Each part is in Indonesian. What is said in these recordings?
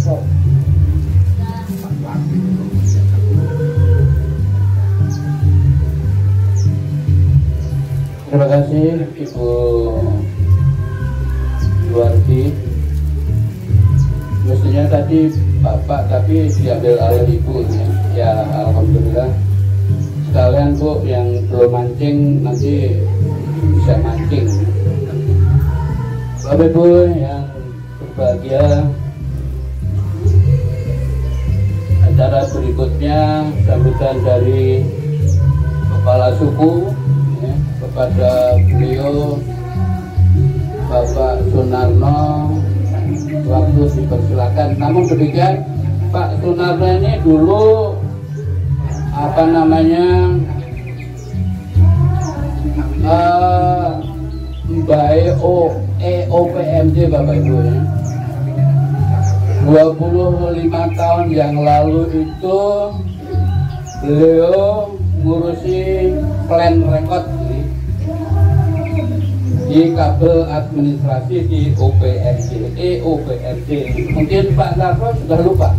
Terima kasih Ibu Luarti. Mestinya tadi Bapak tapi diambil oleh Ibu ya. Alhamdulillah. Sekalian Bu yang belum mancing nanti bisa mancing. Bapak Ibu yang berbahagia, acara berikutnya sambutan dari Kepala Suku kepada beliau Bapak Sunarno, waktu dipersilakan. Namun demikian Pak Sunarno ini dulu apa namanya Mbak EOPMD Bapak Ibu ya. 25 tahun yang lalu itu beliau ngurusi plan rekod di kabel administrasi di EOPMD. Mungkin Pak Narno sudah lupa,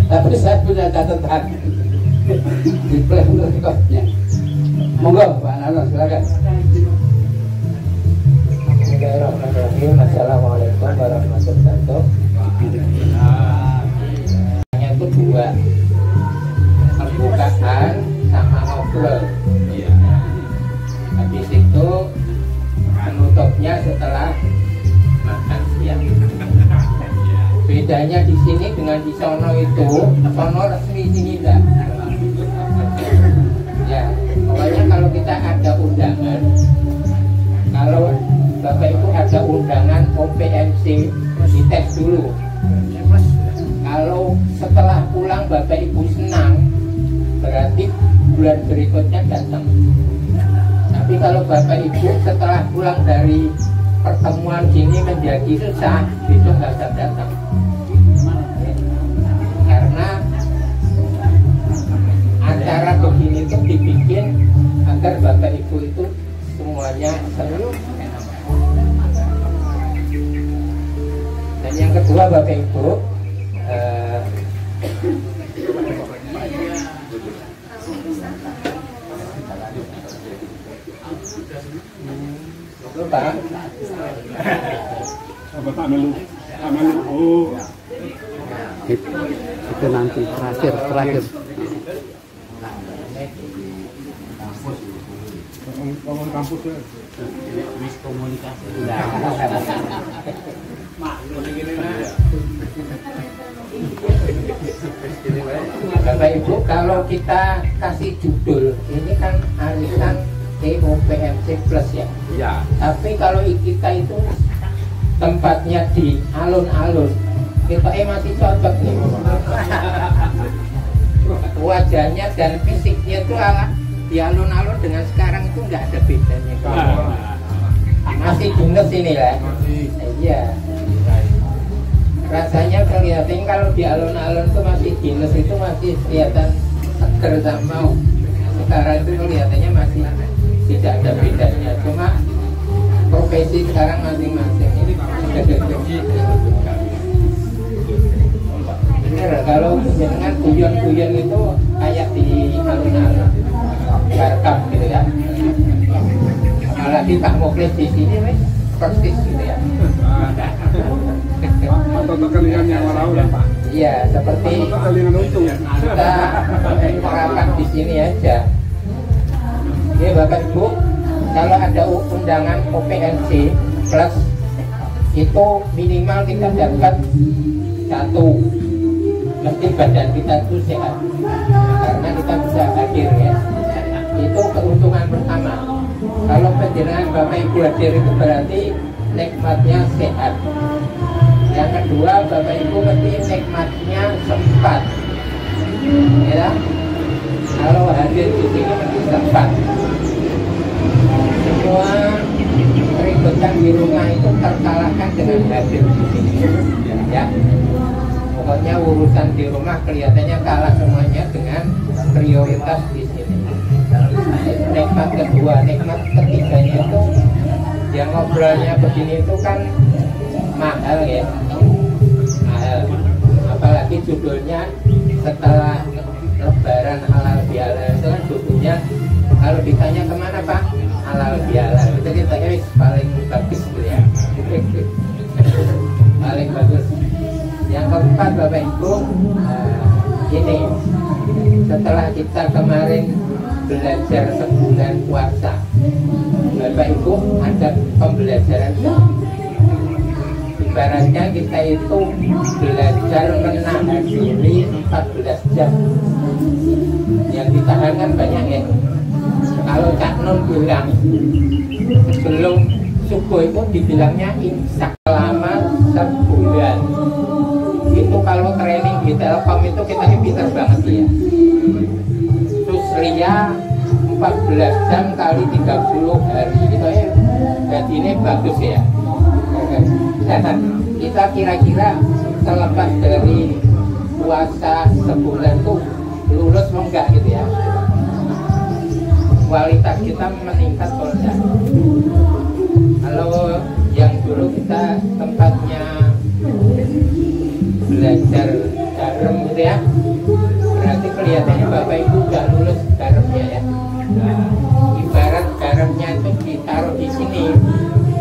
tapi saya punya catatan di plan rekodnya. Monggo Pak Narno silakan. Bismillahirrahmanirrahim. Assalamualaikum warahmatullahi wabarakatuh. Hanya itu dua, pembukaan sama ngobrol. Habis itu penutupnya setelah makan siang. Bedanya di sini dengan di sono itu, sono resmi, sini enggak. Ya, pokoknya kalau kita ada undangan, kalau Bapak Ibu ada undangan OPMC, dites dulu. Kalau setelah pulang Bapak Ibu senang, berarti bulan berikutnya datang. Tapi kalau Bapak Ibu setelah pulang dari pertemuan sini menjadi susah, itu nggak usah datang. Karena acara begini itu dibikin agar Bapak Ibu itu semuanya seru. Dan yang kedua Bapak Ibu, Pak. Apa tak melu? Oh. Itu nanti terakhir. Ngomong kampus ya. Miskomunikasi. Bapak Ibu, kalau kita kasih judul ini kan arisan EOPMC Plus ya. Iya. Tapi kalau kita itu tempatnya di alun-alun, kita masih cocok nih. Wajahnya dan fisiknya itu ala di alun-alun dengan sekarang itu nggak ada bedanya. Masih dinas ini lah. Iya. Rasanya kelihatan kalau di alun-alun itu masih dinas itu masih kelihatan seger sama sekarang itu kelihatannya masih tidak ada bedanya. Cuma profesi sekarang masing-masing ini bener. Kalau dengan guyon-guyon itu kayak di alun-alun Barkam gitu ya. Apalagi Pak Muklis di sini persis gitu ya. Atau kalian yang walau lah Pak. Iya, seperti kalian untung ya. kita merapat di sini aja. Oke Bapak Ibu, kalau ada undangan OPMC Plus itu minimal kita dapat satu, mesti badan kita itu sehat karena kita bisa hadir ya. Itu keuntungan pertama. Kalau penjelasan Bapak Ibu hadir itu berarti nikmatnya sehat. Yang kedua, Bapak Ibu mesti nikmatnya sempat. Ya, kalau hadir di sini mesti sempat. Semua keributan di rumah itu terkalahkan dengan hadir di sini. Ya, pokoknya urusan di rumah kelihatannya kalah semuanya dengan prioritas di sini. Nikmat kedua, nikmat ketiganya itu yang ngobrolnya begini itu kan mahal ya. judulnya setelah Lebaran halal bihalal itu kan judulnya, kalau ditanya kemana Pak, halal bihalal itu ditanya paling bagus gitu ya. Paling bagus. Yang keempat Bapak Ibu, ini setelah kita kemarin belajar sebulan puasa, Bapak Ibu ada pembelajaran. Ibaratnya kita itu belajar menahan diri 14 jam. Yang ditahan kan banyak ya. Kalau Cak Nun bilang sebelum subuh itu dibilangnya imsak selama sebulan. Itu kalau training di Telkom itu kita ini pintar banget ya. Terus Ria 14 jam kali 30 hari itu ya. Jadi ini bagus ya. Kita kira-kira terlepas dari puasa sebulan tuh lulus mau enggak gitu ya, kualitas kita meningkat atau enggak. Kalau yang dulu kita tempatnya belajar garam gitu ya, berarti kelihatannya Bapak Ibu udah lulus garamnya ya. Ibarat garamnya itu ditaruh di sini,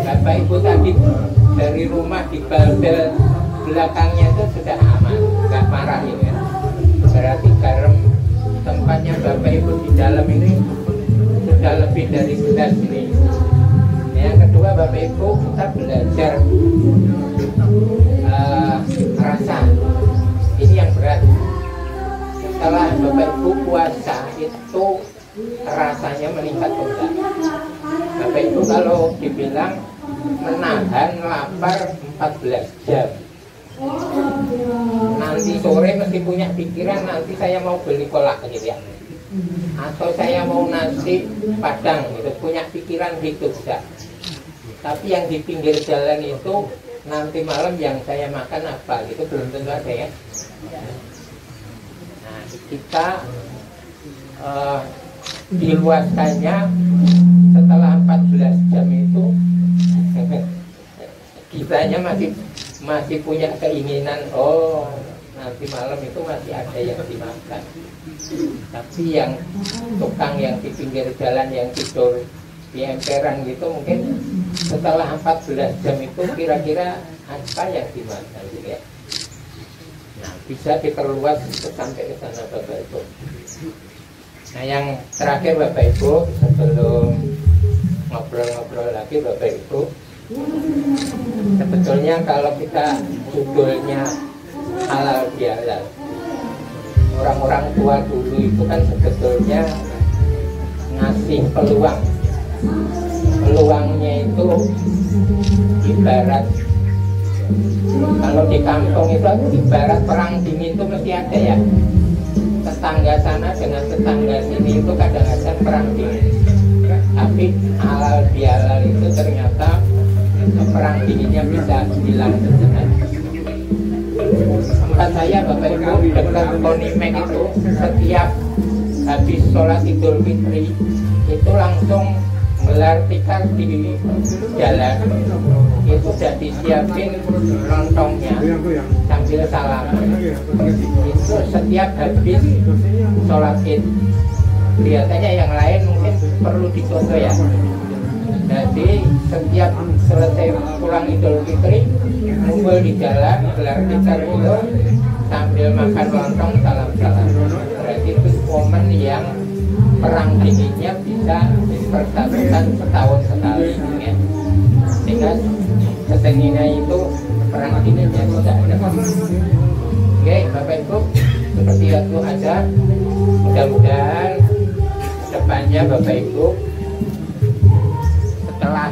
Bapak Ibu tadi dari rumah di balde belakangnya itu sudah aman, nggak marah ini ya. Berarti garam tempatnya Bapak Ibu di dalam ini sudah lebih dari gelas ini. Yang kedua Bapak Ibu kita belajar rasa. Ini yang berat. Setelah Bapak Ibu puasa itu rasanya meningkat enggak? Bapak Ibu kalau dibilang menahan lapar 14 jam, nanti sore mesti punya pikiran nanti saya mau beli kolak gitu ya, atau saya mau nasi padang gitu, punya pikiran gitu bisa. Tapi yang di pinggir jalan itu nanti malam yang saya makan apa gitu belum tentu ada ya. Nah kita diluaskannya setelah 14 jam itu kitanya masih punya keinginan, oh nanti malam itu masih ada yang dimakan. Tapi yang tukang yang di pinggir jalan yang tidur di emperan gitu mungkin setelah 14 jam itu kira-kira apa yang dimakan gitu ya. Nah bisa diperluas sampai ke sana Bapak Ibu. Nah yang terakhir Bapak Ibu sebelum ngobrol-ngobrol lagi Bapak Ibu, sebetulnya kalau kita judulnya halal bihalal, orang-orang tua dulu itu kan sebetulnya ngasih peluang. Peluangnya itu ibarat kalau di kampung itu ibarat perang dingin itu mesti ada ya. Tetangga sana dengan tetangga sini itu kadang-kadang perang dingin. Tapi halal bihalal itu ternyata perang dinginnya bisa hilang sejenak. Tempat saya Bapak Ibu dekat Konimek itu setiap habis sholat Idul Fitri itu langsung gelar tikar di jalan, itu sudah disiapin lontongnya sambil salaman. Itu setiap habis sholat Id. Kelihatannya yang lain mungkin perlu dicontoh ya. Jadi setiap selesai pulang Idul Fitri ngumpul di jalan gelar tikar itu sambil makan lontong salam-salam. Berarti itu momen yang perang dinginnya bisa dipersatukan setahun sekali ya. Sehingga ketenginnya itu perang dinginnya sudah ada. Oke Bapak Ibu, seperti itu aja. Mudah-mudahan depannya Bapak Ibu setelah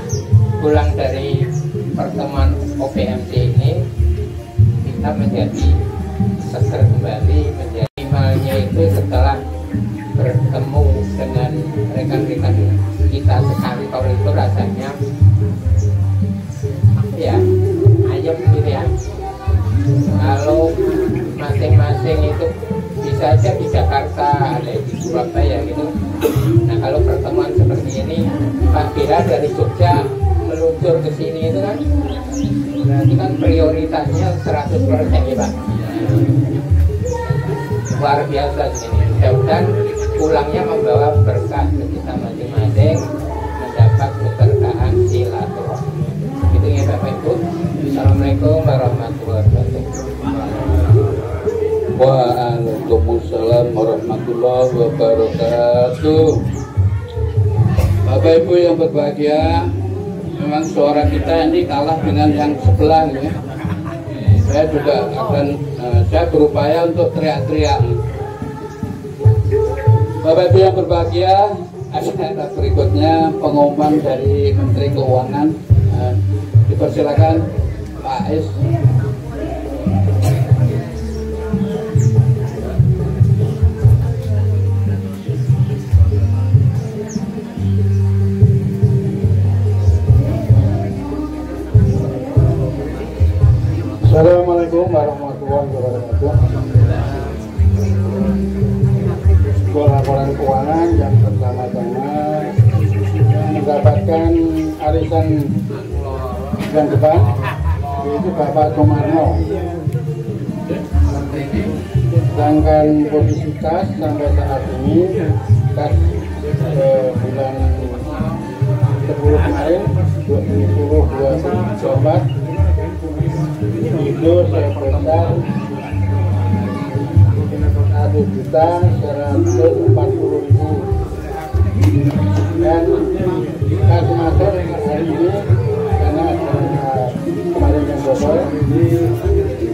pulang dari pertemuan OPMC ini kita menjadi seger kembali, menjadi minimalnya itu setelah bertemu dengan rekan-rekan kita sekantor itu rasanya ya ayam gitu ya. Kalau masing-masing itu bisa aja di Jakarta, ada di Surabaya gitu. Nah kalau pertemuan seperti ini Pak Bira dari Jogja meluncur ke sini itu kan berarti kan prioritasnya 100% ya Pak. luar biasa ini. Mudah-mudahan pulangnya membawa berkah ke kita masing-masing, mendapat keberkahan silaturahmi. Itu ya Bapak Ibu. Assalamualaikum warahmatullahi wabarakatuh. Waalaikumsalam warahmatullahi wabarakatuh. Bapak Ibu yang berbahagia, memang suara kita ini kalah dengan yang sebelah ya. Saya juga saya berupaya untuk teriak-teriak. Bapak Ibu yang berbahagia, agenda berikutnya pengumuman dari Menteri Keuangan. Dipersilakan Pak Ais. Assalamualaikum warahmatullahi wabarakatuh. Sebuah laporan keuangan yang pertama-tama mendapatkan arisan yang depan, yaitu Bapak Sumarno. Sedangkan posisi kas sampai saat ini, kas bulan 10 kemarin 2024 itu saya pesan 1.140.000 dan kas masuk hari ini karena kemarin yang bocor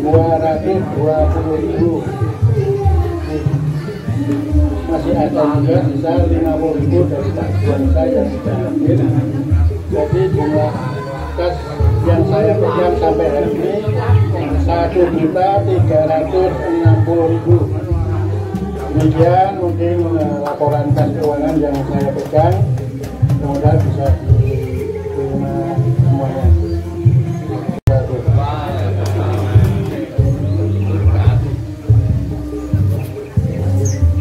220.000, masih ada juga sisa 50.000 dari tagihan saya yang tidak hadir. Jadi jumlah kas yang saya pegang sampai hari ini 1.360.000. Demikian mungkin laporan kas keuangan yang saya pegang, semoga bisa diterima semuanya.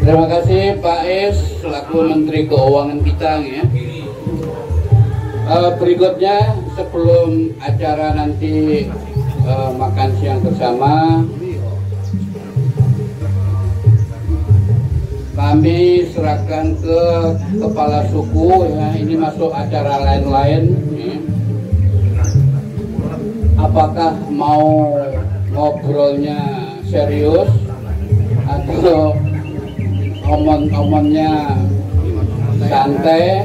Terima kasih Pak Es selaku Menteri Keuangan kita ya. Berikutnya sebelum acara nanti makan siang bersama, kami serahkan ke kepala suku ya, ini masuk acara lain-lain ya. Apakah mau ngobrolnya serius atau omong-omongnya santai?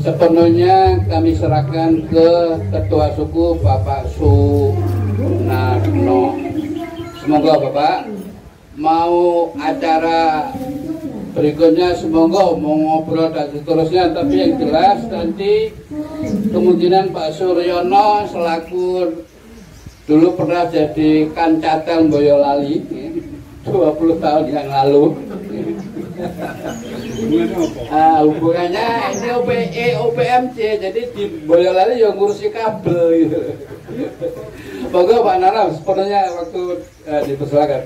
Sepenuhnya kami serahkan ke Ketua Suku Bapak Sunarno. Semoga Bapak mau acara berikutnya, semoga mau ngobrol dan seterusnya, tapi yang jelas nanti kemungkinan Pak Suryono selaku dulu pernah jadi Kancatel Boyolali 20 tahun yang lalu. Hubungannya ini OPMC, jadi di Boyolali yang ngurusi kabel gitu. Moga Pak Nara sepenuhnya waktu dipersilakan.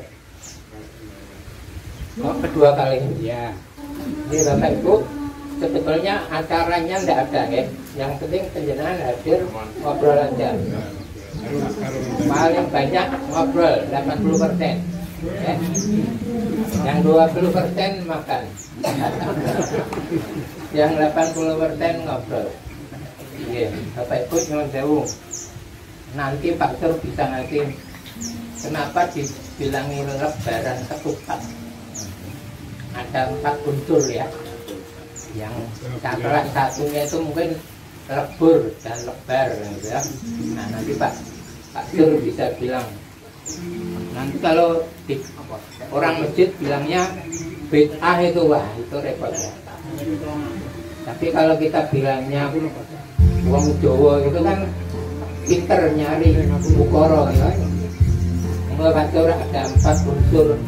Kedua kali ya. Ini Bapak Ibu, sebetulnya acaranya tidak ada ya. Yang penting penjenengan hadir ngobrol aja. Paling banyak ngobrol 80%. Yang 20% makan, yang 80% ngobrol. Iya, Bapak Ibu nyuwun sewu. Nanti Pak Sur bisa ngasih kenapa dibilangi lebaran ketupat. Ada 4 unsur ya. Yang salah satunya itu mungkin lebur dan lebar gitu ya. Nah nanti Pak Sur bisa bilang. Nanti kalau orang masjid bilangnya bid'ah itu, wah itu repot ya. Tapi kalau kita bilangnya wong Jawa itu kan pinter nyari ukara ya. Mulai Pastor ada 4 unsur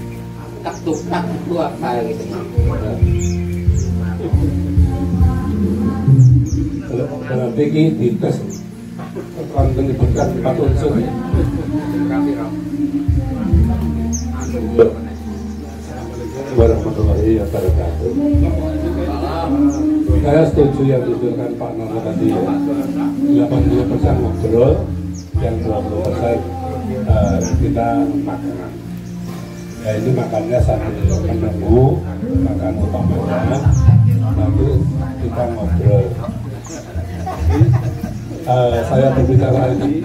tak itu apa gitu. Kalau pergi di tes konten dibuka 4 unsur. Warahmatullahi wabarakatuh. Saya setuju yang ditunjukkan Pak Nono tadi ya. 80% ngobrol, yang 20% kita makanan. Ya ini makannya sambil menunggu makan utamanya, nanti kita ngobrol. Saya berbicara ini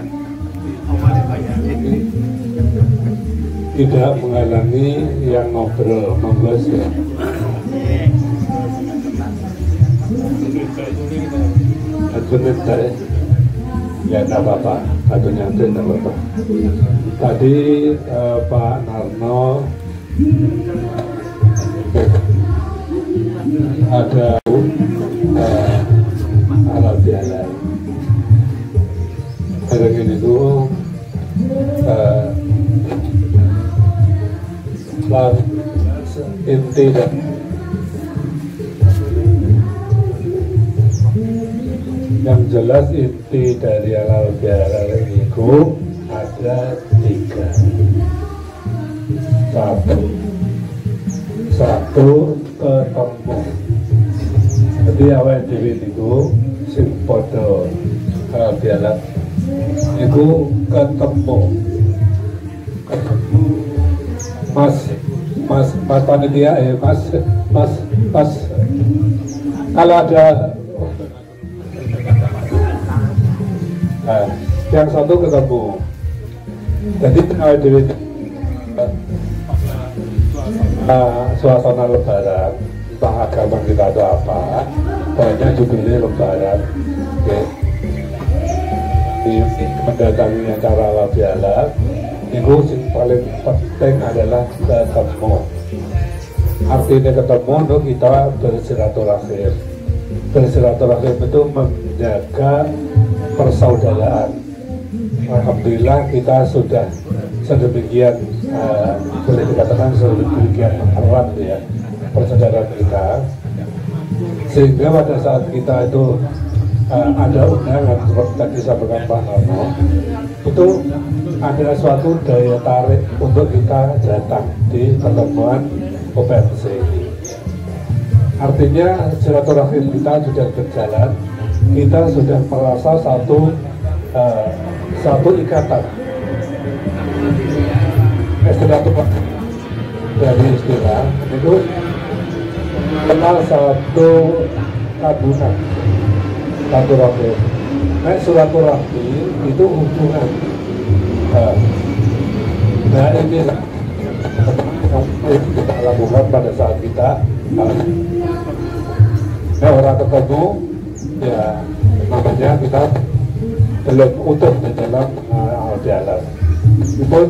tidak menghalangi yang ngobrol, monggo ya. Menit saya, ya tidak apa-apa, satu nyantai tidak apa-apa. Tadi Pak Narno ada halal bihalal. Hari ini itu inti dan yang jelas inti dari halal bihalal itu ada 3. Satu ketemu. Jadi awal dhewe niku sing padha halal bihalal itu ketemu. Mas panitia, mas kalau ada yang satu ketemu. Jadi suasana lebaran, entah agama kita itu apa, banyak judulnya lebaran. Mendatangi acara halal bihalal itu yang paling penting adalah ketemu. Artinya ketemu untuk kita bersilaturahim. Bersilaturahim itu menjaga persaudaraan. Alhamdulillah kita sudah sedemikian boleh dikatakan sedemikian erat ya persaudaraan kita, sehingga pada saat kita itu ada undangan seperti tadi sampaikan Pak Narno, itu ada suatu daya tarik untuk kita datang di pertemuan OPMC. Artinya silaturahim kita sudah berjalan, kita sudah merasa satu ikatan. Istilah dari istilah itu kenal satu tabungan, satu rahim. Silaturahmi itu hubungan. Nah ini yang kita lakukan pada saat kita orang ketemu, ya namanya kita belum utuh di dalam halal bihalal. Itu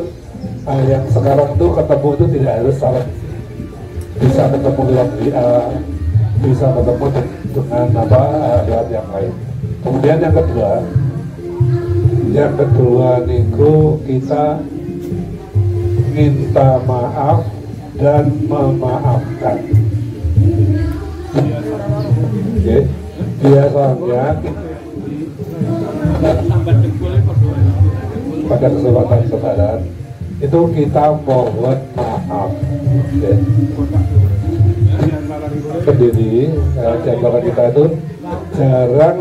yang sekarang itu ketemu itu tidak harus saling, bisa ketemu lewat WA, bisa ketemu dengan lewat yang lain. Kemudian yang kedua niku kita minta maaf dan memaafkan. Okay. Biasanya pada kesempatan lebaran itu kita mohon maaf. Okay. Sendiri di antara kita itu jarang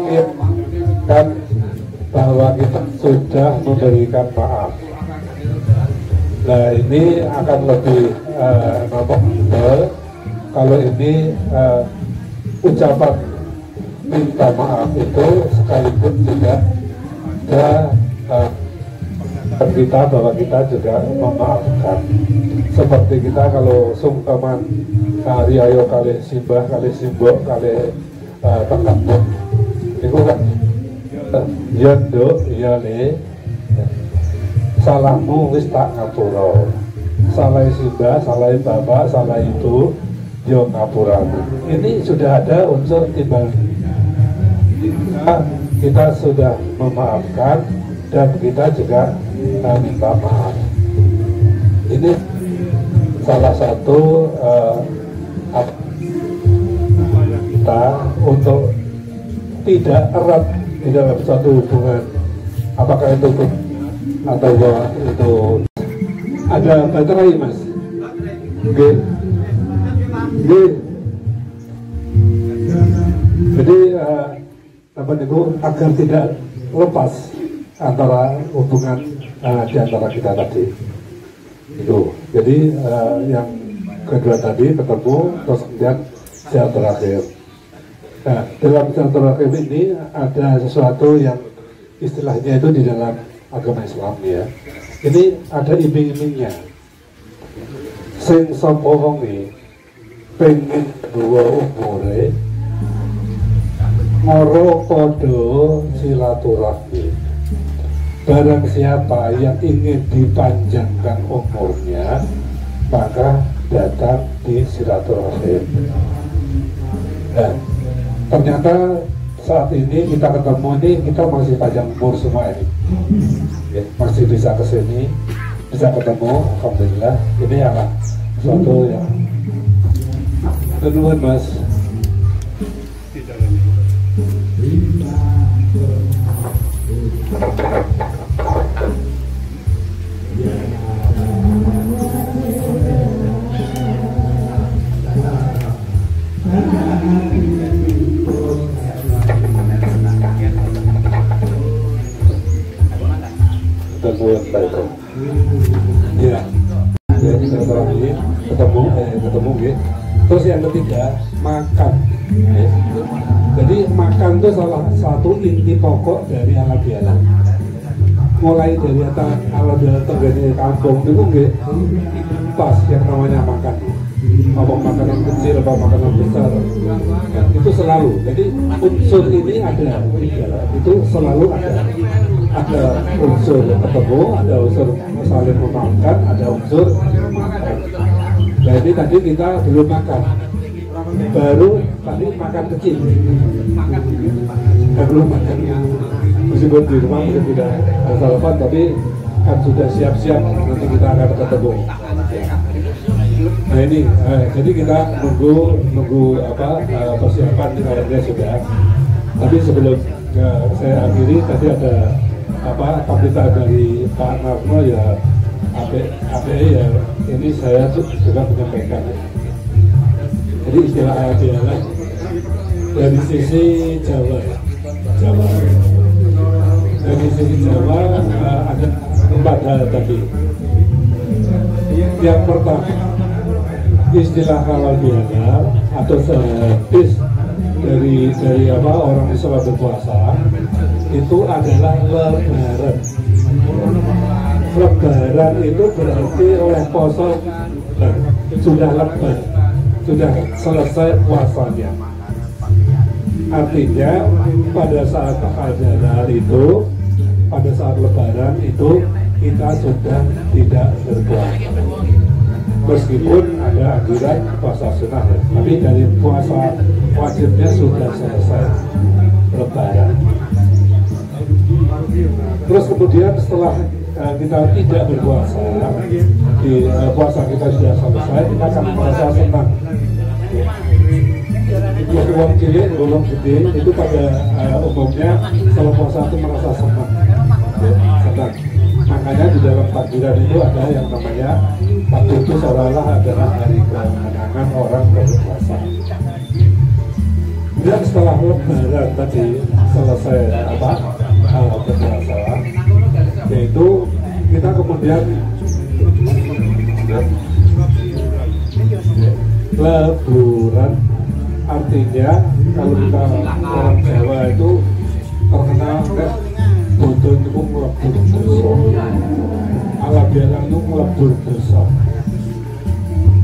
kan bahwa kita sudah memberikan maaf. Nah ini akan lebih nampak kalau ini ucapan minta maaf itu sekalipun tidak ada kita bahwa kita juga memaafkan. Seperti kita kalau sungkaman riayo kali simbah kali simbok kali tengkapuk itu kan yando yale salahmu wis tak ngapura, salah simbah, salah bapak, salah ibu yo ngapura. Ini sudah ada unsur timbang. Kita sudah memaafkan dan kita juga minta maaf. Ini salah satu kita untuk tidak erat di dalam satu hubungan, apakah itu atau itu ada baterai mas, oke. Jadi apa itu agar tidak lepas antara hubungan di antara kita tadi. Itu. Jadi yang kedua tadi ketemu, terus kemudian siar terakhir. Nah, dalam siar terakhir ini ada sesuatu yang istilahnya itu di dalam agama Islam ya. Ini ada iming-imingnya. Sing sapa wonge pengen duwe umure ngoro podo silaturahmi. Barang siapa yang ingin dipanjangkan umurnya, maka datang di silaturahim. Dan ternyata saat ini kita ketemu ini, kita masih panjang umur semua ini ya, masih bisa kesini, bisa ketemu, alhamdulillah. Ini adalah suatu yang kedua mas. Ya, jadi ketemu gitu. Terus yang ketiga makan. Ya. Jadi makan itu salah satu inti pokok dari halal bihalal. Mulai dari halal bihalal terjadi kampung itu nggih pas yang namanya makan. Apa makanan kecil, apa makanan besar, ya, itu selalu. Jadi unsur ini ada, itu selalu ada. Ada unsur ketemu, ada unsur saling memaafkan, ada unsur makan. Jadi tadi kita belum makan, baru tadi makan kecil, belum makan. Meskipun di rumah mungkin tidak sarapan, tapi kan sudah siap-siap nanti kita akan ketemu. Nah ini, jadi kita nunggu persiapan kayaknya sudah. Tapi sebelum saya akhiri, tadi ada pamita dari Pak Narno ya, APE ya, ini saya juga menyampaikan. Jadi istilah adalah dari sisi Jawa. Dari sisi Jawa ada 4 hal tadi. Yang pertama, istilah halal bihalal atau sehabis dari orang Islam berpuasa itu adalah lebaran. Lebaran itu berarti oleh poso sudah lebar, sudah selesai puasanya. Artinya pada saat halal itu, pada saat lebaran itu kita sudah tidak berpuasa. Meskipun ada anjuran puasa sunnah, tapi dari puasa wajibnya sudah selesai lebaran. Terus kemudian setelah kita tidak berpuasa, di puasa kita sudah selesai, kita akan merasa senang. Uang cilik, golong gede itu pada umumnya kalau puasa itu merasa senang. Senang. Makanya di dalam takbiran itu ada yang namanya takbir itu seolah-olah adalah hari kemenangan orang berpuasa. Dan setelah lebaran tadi selesai berpuasa, yaitu kita kemudian leburan. Artinya kalau kita orang Jawa itu terkenal bodoh itu melebur dosa, halal bihalal itu melebur dosa.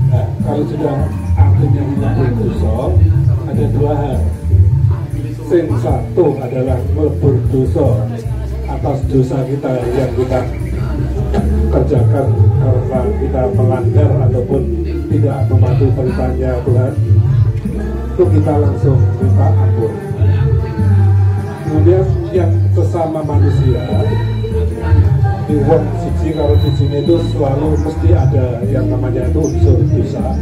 Nah, kalau sudah artinya melebur dosa, ada 2 hal. Yang satu adalah melebur dosa atas dosa kita yang kita kerjakan karena kita melanggar ataupun tidak mematuhi perintahnya Tuhan, itu kita langsung minta ampun. Kemudian yang sesama manusia di wong siji kalau di sini itu selalu mesti ada yang namanya itu unsur dosa,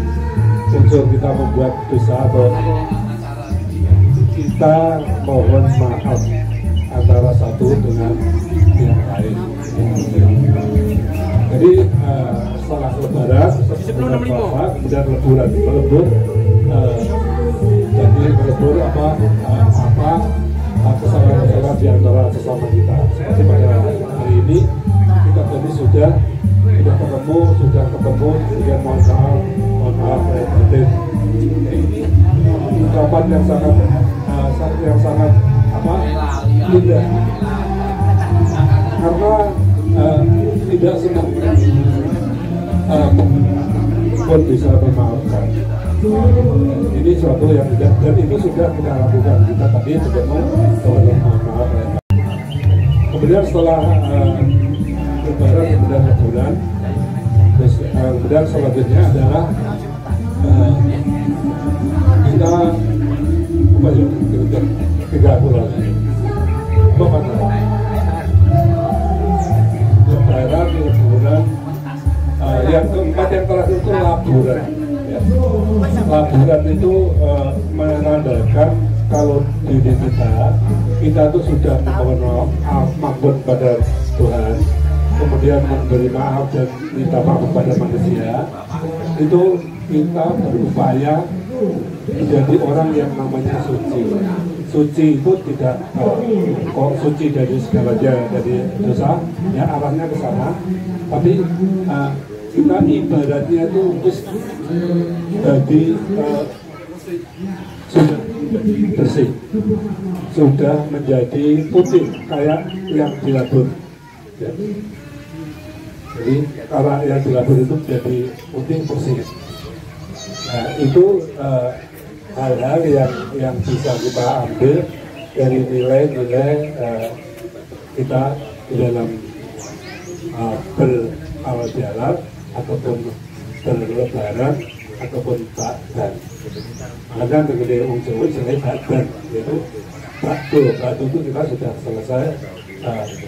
unsur kita membuat dosa atau kita mohon maaf antara satu dengan yang lain. Jadi setelah lebaran, setelah puasa, kemudian melebur, jadi melebur kesalahan-kesalahan di antara sesama kita. Seperti pada hari ini kita tadi sudah ketemu sudah ketemu, kemudian mohon maaf batin. Ini ucapan yang sangat indah, karena tidak semua pun bisa memaafkan. Ini suatu yang tidak, dan itu sudah kita lakukan. Kita tadi bertemu mohon maaf. Kemudian setelah Lebaran kemudian sebulan, terus kemudian selanjutnya adalah kita kira 3 bulan Lebaran, liburan, yang keempat yang terakhir itu laburan. Ya. Laburan itu menandakan kalau diri kita tuh sudah memohon maaf pada Tuhan, kemudian memberi maaf dan minta maaf kepada manusia. Itu kita berupaya menjadi orang yang namanya suci. Suci itu tidak kok suci dari segalanya, dari dosa, ya arahnya ke sana. Tapi kita ibaratnya itu jadi sudah bersih, sudah menjadi putih kayak yang dilabur. Ya. Jadi kalau yang dilabur itu jadi putih bersih. Nah itu hal-hal yang bisa kita ambil dari nilai-nilai kita di dalam berawal jalan ataupun berlebaran ataupun bakdan. Maka begini ujung selain bakdan, yaitu batu itu kita sudah selesai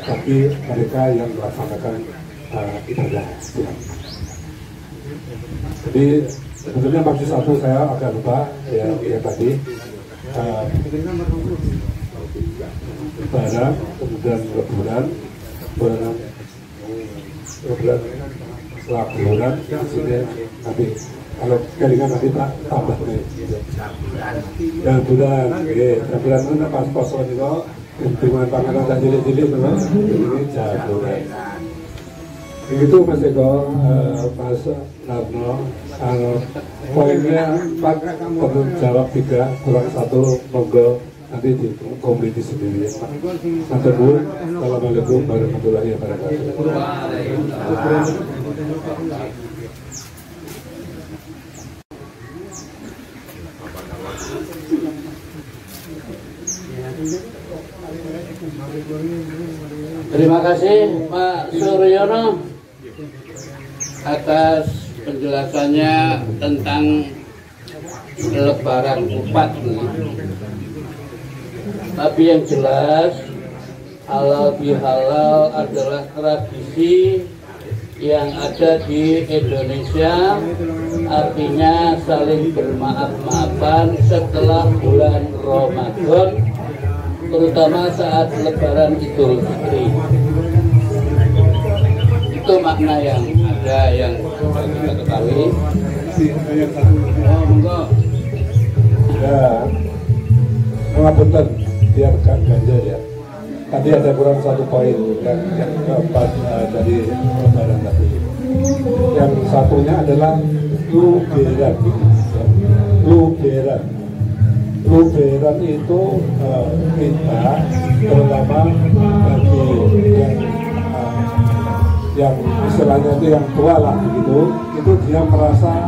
bagi mereka yang melaksanakan ibadah. Jadi sebetulnya maksud satu saya agak lupa ya tadi Lebaran, kemudian Lebaran, setelah bulan nanti kalau keringan nanti tak tambah nih. Dan bulan itu pas poso itu dengan panganan tak jeli-jeli teman ini jabulan. Itu Mas Eko, Mas Narno, poinnya 4 perlu jawab 3 kurang 1 monggo nanti di komedi sendiri. Assalamualaikum warahmatullahi wabarakatuh. Terima kasih Pak Suryono atas penjelasannya tentang Lebaran 4. Tapi yang jelas halal bihalal adalah tradisi yang ada di Indonesia, artinya saling bermaaf-maafan setelah bulan Ramadan, terutama saat Lebaran Idul Fitri. Itu makna yang ada yang kita ketahui. Ya, mengapunten biar gak ganjil ya. Tadi ada kurang 1 poin yang keempat dari Lebaran tadi. Yang satunya adalah luberan. Luberan itu kita terutama bagi yang istilahnya itu yang tua lah gitu, itu dia merasa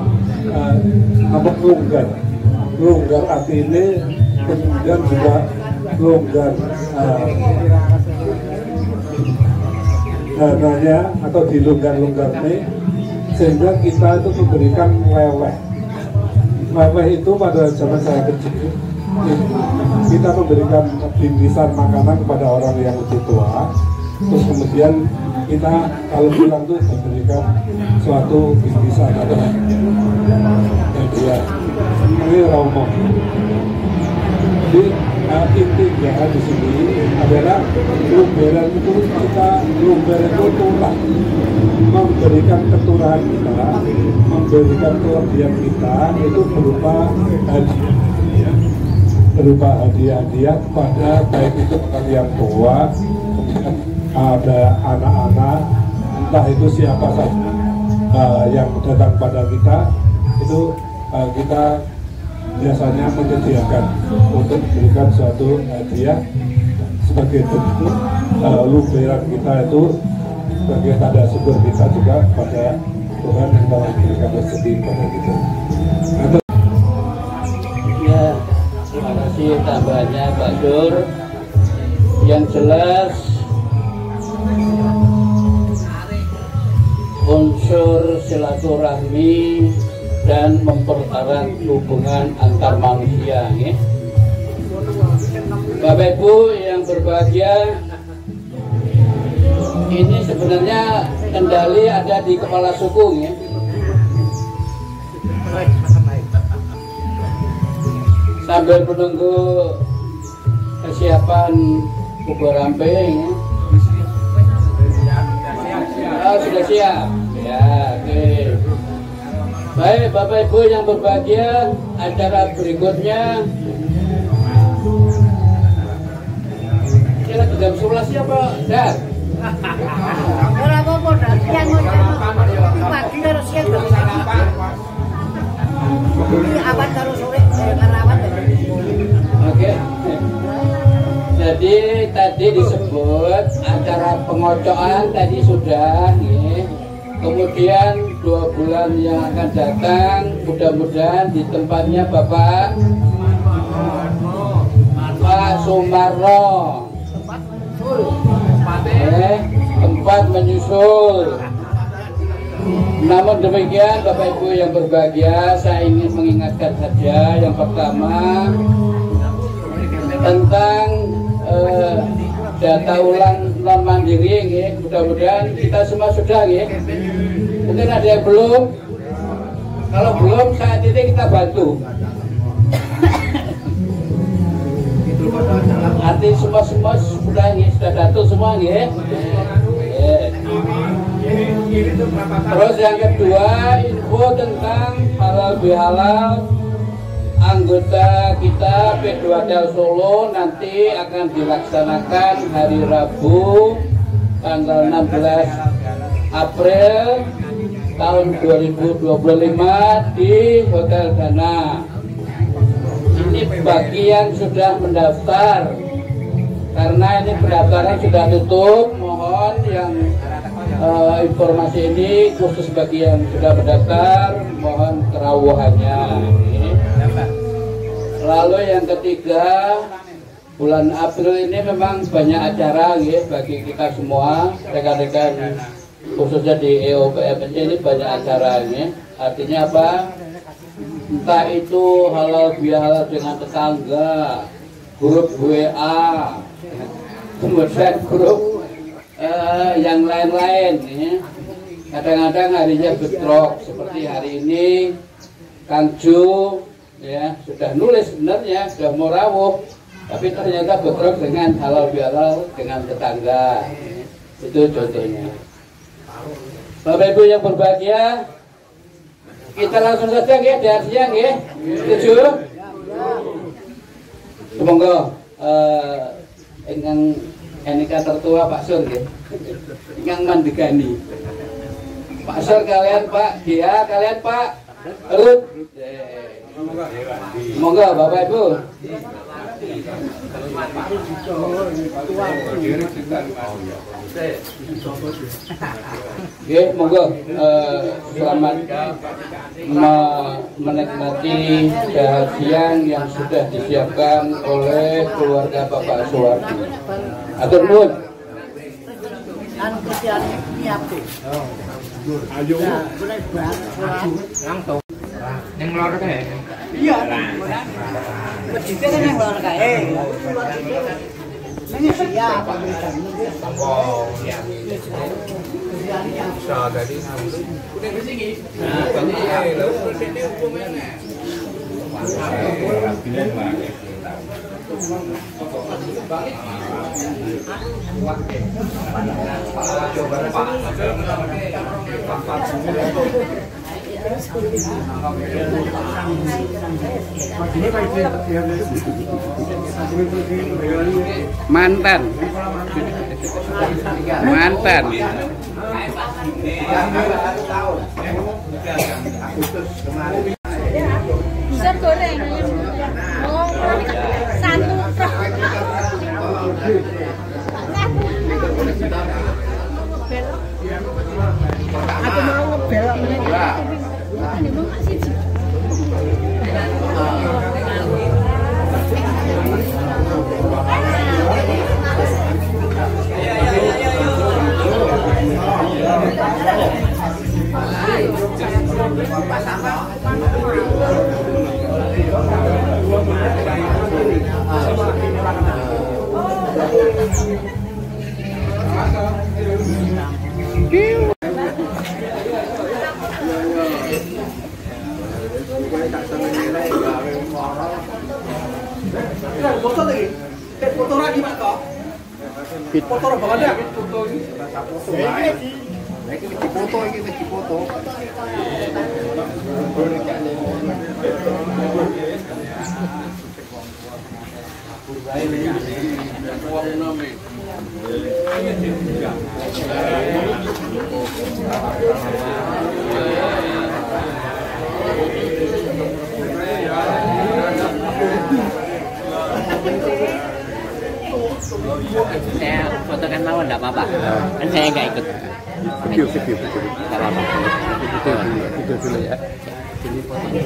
longgar arti ini, kemudian juga longgar dananya atau dilonggar nih, sehingga kita itu memberikan leweh itu pada zaman saya kecil kita memberikan bingkisan makanan kepada orang yang lebih tua, terus kemudian kita kalau pulang tuh memberikan suatu bingkisan atau hadiah. Ini romo. Jadi intinya di sini adalah lumberan itu tulang, memberikan keturahan kita, memberikan kelebihan kita itu berupa hadiah kepada baik itu yang tua, kemudian ada anak-anak, entah itu siapa saja, yang datang pada kita itu kita biasanya menyediakan untuk memberikan suatu hadiah sebagai bentuk luberan kita itu sebagai tanda syukur kita juga pada Tuhan yang telah memberikan rezeki pada kita. Ya, terima kasih tambahannya Pak Dur. Yang jelas unsur silaturahmi dan mempererat hubungan antar manusia, ya. Bapak Ibu yang berbahagia, ini sebenarnya kendali ada di kepala suku, ya. Sambil menunggu kesiapan bubur ramping, ya. Sudah siap, ya. Oke. Baik, Bapak Ibu yang berbahagia, acara berikutnya kira jam 11 siapa? Dan oke. Jadi tadi disebut acara pengocokan tadi sudah, ya. Kemudian 2 bulan yang akan datang, mudah-mudahan di tempatnya Bapak Sumarno, tempat menyusul. Namun demikian Bapak Ibu yang berbahagia, saya ingin mengingatkan saja yang pertama tentang data ulang non mandiri, ya. Mudah-mudahan kita semua sudah, ya. Mungkin ada yang belum. Kalau belum, saat ini kita bantu. Arti semua sudah, ya. Sudah datu semua, ya. Terus yang kedua, info tentang halal bihalal anggota kita P2Del Solo nanti akan dilaksanakan hari Rabu tanggal 16 April tahun 2025 di Hotel Dana. Ini bagi yang sudah mendaftar, karena ini pendaftaran sudah tutup. Mohon yang informasi ini khusus bagi yang sudah mendaftar, mohon kerawahannya. Lalu yang ketiga, bulan April ini memang banyak acara, ya, bagi kita semua rekan-rekan khususnya di EOPMC ini banyak acaranya. Artinya apa? Entah itu halal bihalal dengan tetangga, grup WA, kemudian grup yang lain-lain, ya. Kadang-kadang harinya bentrok, seperti hari ini Kang Ju, ya, sudah nulis sebenarnya, sudah mau rawuh, tapi ternyata bentrok dengan halal bihalal dengan tetangga. Itu contohnya. Bapak Ibu yang berbahagia, kita langsung saja, ya, di siang, ya. Setuju? Semoga ingkang enika tertua Pak Sur, ya. Ingkang mandegani. Pak Sur kalian Pak Dia, kalian Pak Rut. Monggo Bapak Ibu. Oke, monggo selamat menikmati siang yang sudah disiapkan oleh keluarga Bapak Suwardi. Atur nuwun. Ayo. Langsung. Yang lor kae. Iya. Begitu kan yang lor kae. Ini siap. Oh, ya. So, tadi udah kesini. Nah, tadi lho sini hukumnya. Mantan. Mantan. Bisa goreng. Oh, satu. Aku mau ngebelok mereka. Ini mau nggak sih? Foto lagi. Foto lagi Pak kok. Foto apa ada? Foto ini. Foto ini foto. Saya fotokan mawon enggak apa-apa. Kan saya enggak ikut. Video. Enggak apa-apa. Itu dulu ya. Ini fotonya.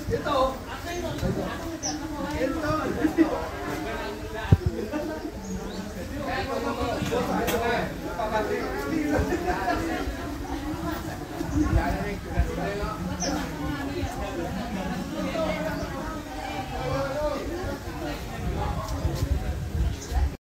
Itu.